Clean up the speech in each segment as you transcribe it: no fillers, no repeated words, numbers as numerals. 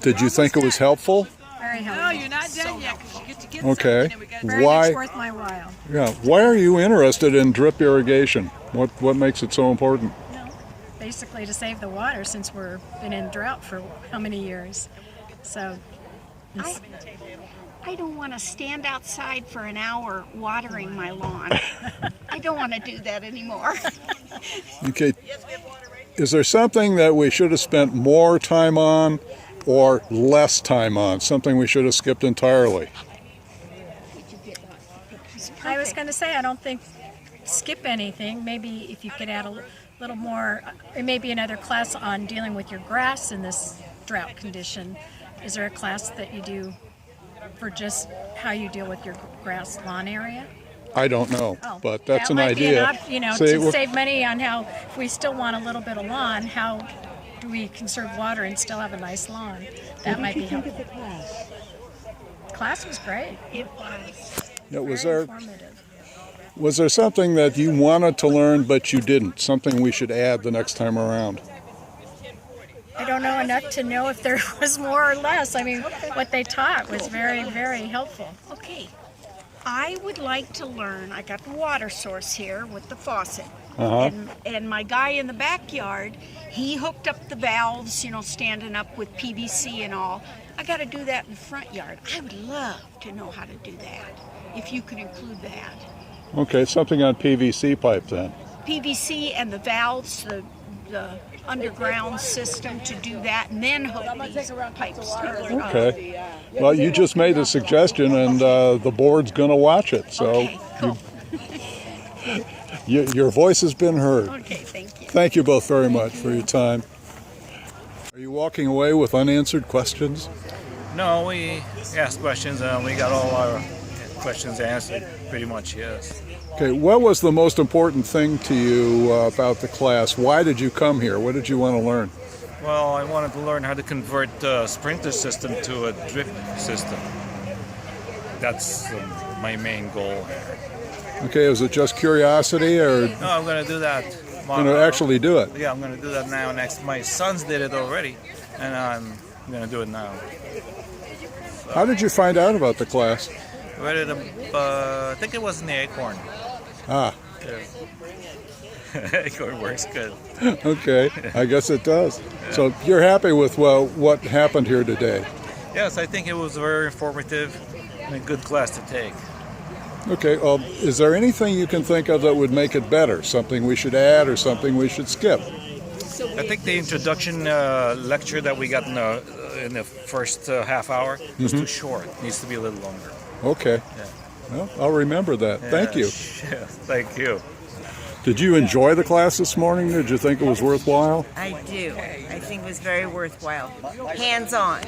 Did you think it was helpful? Very helpful. No, you're not done yet because you get to get Okay. something. And we got Very Why? much worth my while. Yeah. Why are you interested in drip irrigation? What makes it so important? Basically to save the water since we're been in drought for how many years. So I don't want to stand outside for an hour watering my lawn. I don't want to do that anymore. Okay. Is there something that we should have spent more time on or less time on? Something we should have skipped entirely? I was going to say I don't think skip anything. Maybe if you could add a little more, maybe another class on dealing with your grass in this drought condition. Is there a class that you do for just how you deal with your grass lawn area? I don't know, but that's that an might be idea. To save money on how, if we still want a little bit of lawn, how do we conserve water and still have a nice lawn? That might be helpful. Class was great. It was. Yeah, Very informative. was there something that you wanted to learn but you didn't? Something we should add the next time around? I don't know enough to know if there was more or less. I mean, what they taught was very, very helpful. Okay. I would like to learn. I got the water source here with the faucet. Uh-huh. And my guy in the backyard, he hooked up the valves, standing up with PVC and all. I got to do that in the front yard. I would love to know how to do that, if you could include that. Okay, something on PVC pipe then. PVC and the valves, the underground system to do that, and then hook these pipes together. Okay. Well, you just made a suggestion, and the board's going to watch it. So Okay, cool. your voice has been heard. Okay, thank you. Thank you both very much for your time. Are you walking away with unanswered questions? No, we asked questions and we got all our questions answered, pretty much, yes. Okay, what was the most important thing to you about the class? Why did you come here? What did you want to learn? Well, I wanted to learn how to convert the sprinkler system to a drip system. That's my main goal here. Okay, was it just curiosity or No, I'm going to do that. going to actually do it? Yeah, I'm going to do that now next. My sons did it already, and I'm going to do it now. How did you find out about the class? Read it, I think it was in the Acorn. Ah, Acorn works good. okay, I guess it does. So you're happy with what happened here today? Yes, I think it was very informative and a good class to take. Okay, is there anything you can think of that would make it better? Something we should add or something we should skip? I think the introduction lecture that we got in the first half hour was too short. It needs to be a little longer. Okay. Yeah. Well, I'll remember that. Thank you. Yeah, thank you. Did you enjoy the class this morning? Did you think it was worthwhile? I do. I think it was very worthwhile. Hands-on.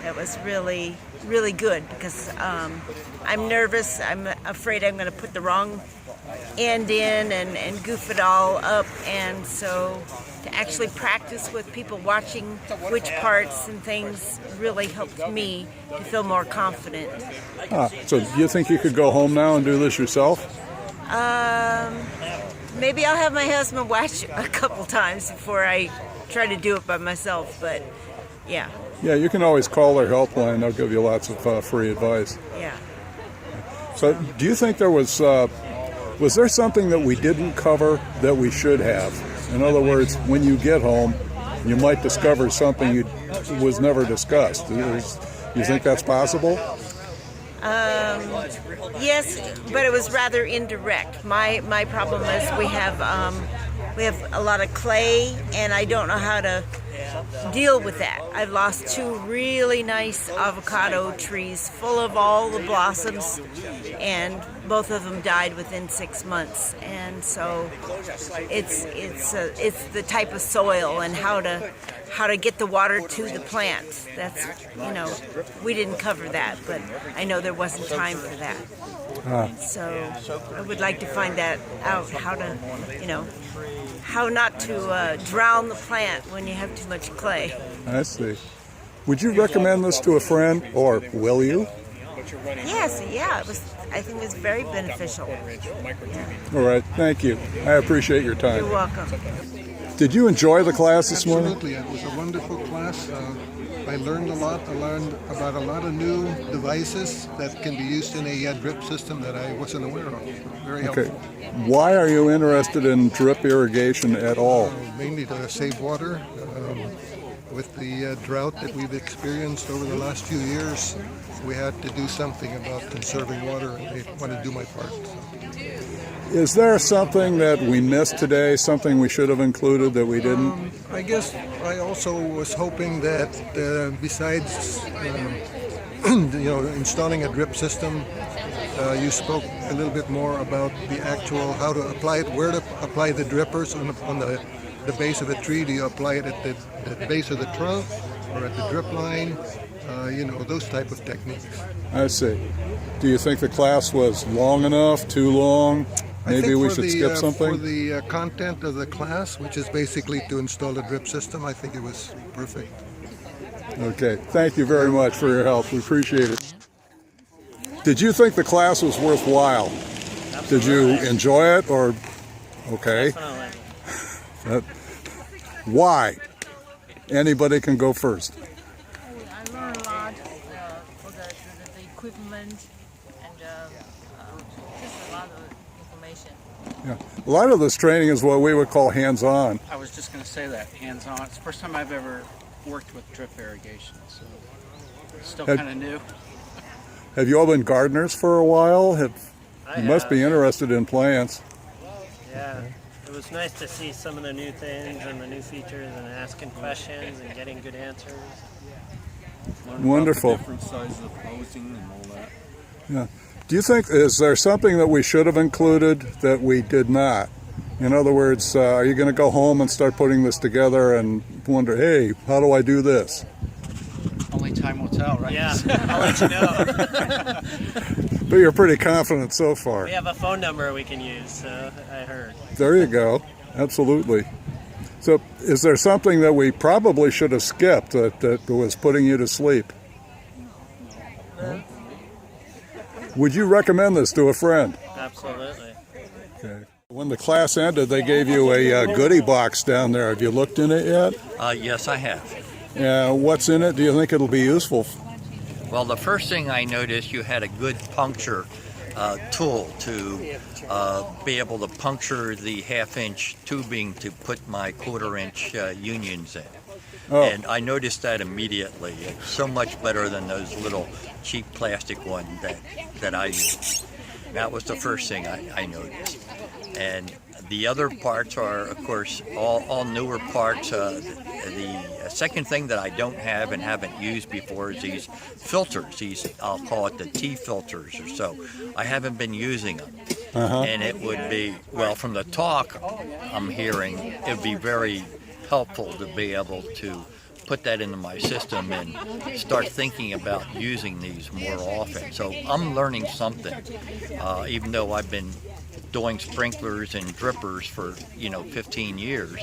It was really, really good because I'm nervous. I'm afraid I'm going to put the wrong end in and goof it all up. And so to actually practice with people watching which parts and things really helped me to feel more confident. So do you think you could go home now and do this yourself? Maybe I'll have my husband watch a couple times before I try to do it by myself, but yeah. Yeah, you can always call their helpline. They'll give you lots of free advice. Yeah. So do you think there was there something that we didn't cover that we should have? In other words, when you get home, you might discover something was never discussed. You think that's possible? Yes, but it was rather indirect. My problem is we have a lot of clay, and I don't know how to deal with that. I've lost 2 really nice avocado trees full of all the blossoms, and both of them died within 6 months. And so it's the type of soil and how to get the water to the plant. That's, we didn't cover that, but I know there wasn't time for that. So I would like to find that out, how not to drown the plant when you have too much clay. I see. Would you recommend this to a friend, or will you? Yes, yeah, I think it was very beneficial. All right, thank you. I appreciate your time. You're welcome. Did you enjoy the class this morning? Absolutely, it was a wonderful class. I learned a lot. I learned about a lot of new devices that can be used in a drip system that I wasn't aware of. Very Okay. helpful. Why are you interested in drip irrigation at all? Mainly to save water. With the drought that we've experienced over the last few years, we had to do something about conserving water, and I want to do my part. Is there something that we missed today, something we should have included that we didn't? I guess I also was hoping that besides installing a drip system, you spoke a little bit more about the actual how to apply it, where to apply the drippers on the base of a tree. Do you apply it at the base of the trunk or at the drip line? Those type of techniques. I see. Do you think the class was long enough, too long? Maybe we should skip something? For the content of the class, which is basically to install a drip system, I think it was perfect. Okay. Thank you very much for your help. We appreciate it. Did you think the class was worthwhile? Did you enjoy it or okay? Why? Anybody can go first. I learned a lot for the equipment and just a lot of information. Yeah. A lot of this training is what we would call hands-on. I was just going to say that, hands-on. It's the first time I've ever worked with drip irrigation, so it's still kind of new. Have you all been gardeners for a while? You must be interested in plants. Yeah, it was nice to see some of the new things and the new features and asking questions and getting good answers. Wonderful. Different sizes of hosing and all that. Yeah. Do you think, is there something that we should have included that we did not? In other words, are you going to go home and start putting this together and wonder, hey, how do I do this? Only time will tell, right? Yeah, I'll let you know. But you're pretty confident so far. We have a phone number we can use, so I heard. There you go. Absolutely. So is there something that we probably should have skipped that was putting you to sleep? No. Would you recommend this to a friend? Absolutely. Okay. When the class ended, they gave you a goodie box down there. Have you looked in it yet? Yes, I have. What's in it? Do you think it'll be useful? Well, the first thing I noticed, you had a good puncture tool to be able to puncture the half-inch tubing to put my quarter-inch unions in. Oh. And I noticed that immediately. It's so much better than those little cheap plastic ones that I use. That was the first thing I noticed. And the other parts are, of course, all newer parts. The second thing that I don't have and haven't used before is these filters. I'll call it the T filters or so. I haven't been using them. And it would be, well, from the talk I'm hearing, it would be very helpful to be able to put that into my system and start thinking about using these more often. So I'm learning something, even though I've been doing sprinklers and drippers for 15 years.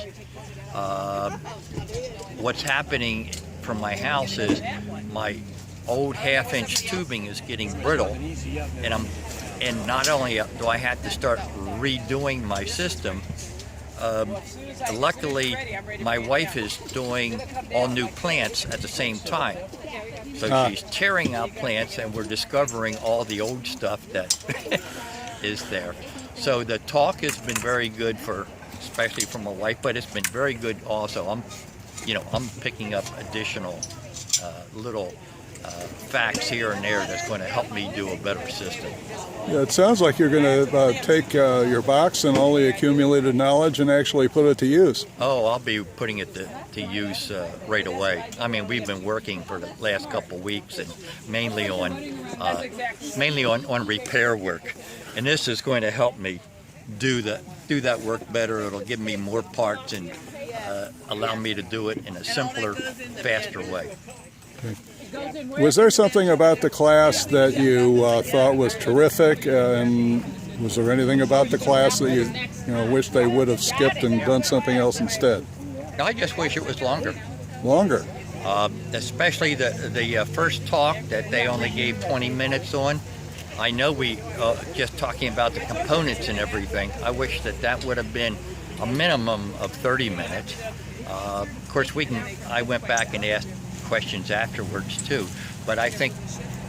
What's happening from my house is my old half-inch tubing is getting brittle, and not only do I have to start redoing my system, luckily my wife is doing all new plants at the same time. So she's tearing out plants and we're discovering all the old stuff that is there. So the talk has been very good especially for my wife, but it's been very good also. I'm picking up additional little facts here and there that's going to help me do a better system. Yeah, it sounds like you're going to take your box and all the accumulated knowledge and actually put it to use. Oh, I'll be putting it to use right away. I mean, we've been working for the last couple of weeks and mainly on repair work, and this is going to help me do that work better. It'll give me more parts and allow me to do it in a simpler, faster way. Okay. Was there something about the class that you thought was terrific, and was there anything about the class that you wish they would have skipped and done something else instead? I just wish it was longer. Longer? Especially the first talk that they only gave 20 minutes on. I know we just talking about the components and everything. I wish that would have been a minimum of 30 minutes. Of course, I went back and asked questions afterwards too. But I think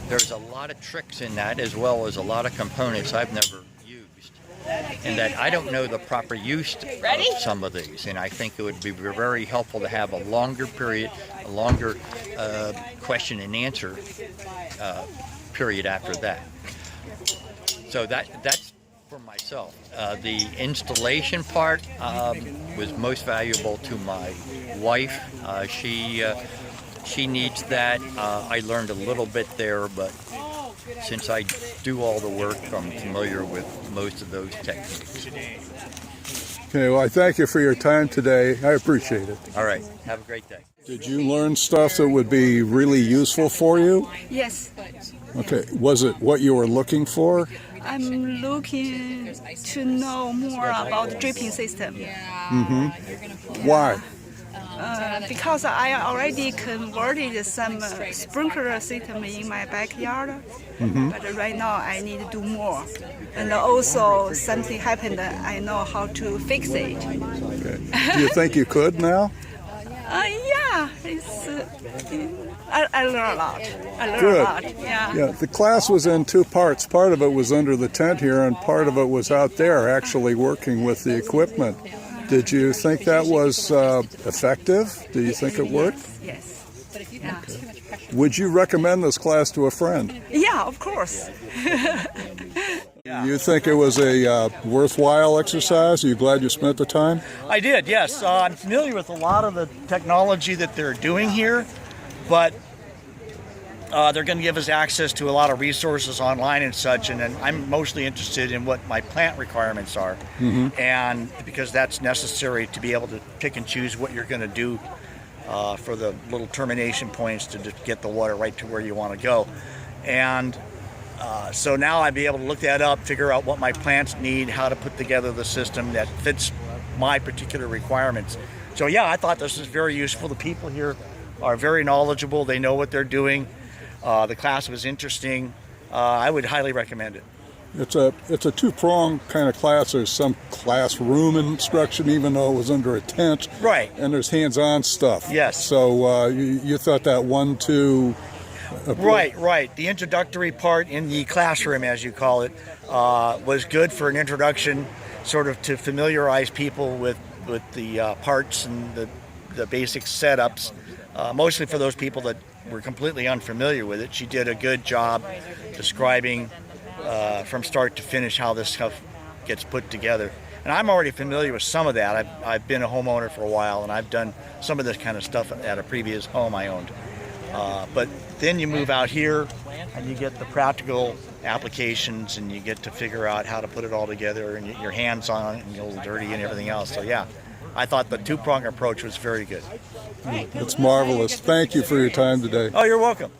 there's a lot of tricks in that, as well as a lot of components I've never used, and that I don't know the proper use of some of these. And I think it would be very helpful to have a longer period, a longer question and answer period after that. So that's for myself. The installation part was most valuable to my wife. She needs that. I learned a little bit there, but since I do all the work, I'm familiar with most of those techniques. Okay, well, I thank you for your time today. I appreciate it. All right, have a great day. Did you learn stuff that would be really useful for you? Yes, Okay, was it what you were looking for? I'm looking to know more about the dripping system. Why? Because I already converted some sprinkler system in my backyard, but right now I need to do more. And also something happened, I know how to fix it. Okay. Do you think you could now? Yeah, I learn a lot. Good. A lot. Yeah. Yeah, the class was in two parts. Part of it was under the tent here, and part of it was out there actually working with the equipment. Did you think that was effective? Do you think it worked? Yes. Yeah. Would you recommend this class to a friend? Yeah, of course. You think it was a worthwhile exercise? Are you glad you spent the time? I did, yes. I'm familiar with a lot of the technology that they're doing here, but they're going to give us access to a lot of resources online and such, and then I'm mostly interested in what my plant requirements are, and because that's necessary to be able to pick and choose what you're going to do for the little termination points to just get the water right to where you want to go. And so now I'd be able to look that up, figure out what my plants need, how to put together the system that fits my particular requirements. So yeah, I thought this was very useful. The people here are very knowledgeable. They know what they're doing. The class was interesting. I would highly recommend it. It's a two-pronged kind of class. There's some classroom instruction, even though it was under a tent. Right. And there's hands-on stuff. Yes. So you thought that 1-2... Right. The introductory part in the classroom, as you call it, was good for an introduction, sort of to familiarize people with the parts and the basic setups, mostly for those people that were completely unfamiliar with it. She did a good job describing from start to finish how this stuff gets put together. And I'm already familiar with some of that. I've been a homeowner for a while, and I've done some of this kind of stuff at a previous home I owned. But then you move out here and you get the practical applications, and you get to figure out how to put it all together, and your hands on it and a little dirty and everything else. So yeah, I thought the two-prong approach was very good. It's marvelous. Thank you for your time today. Oh, you're welcome.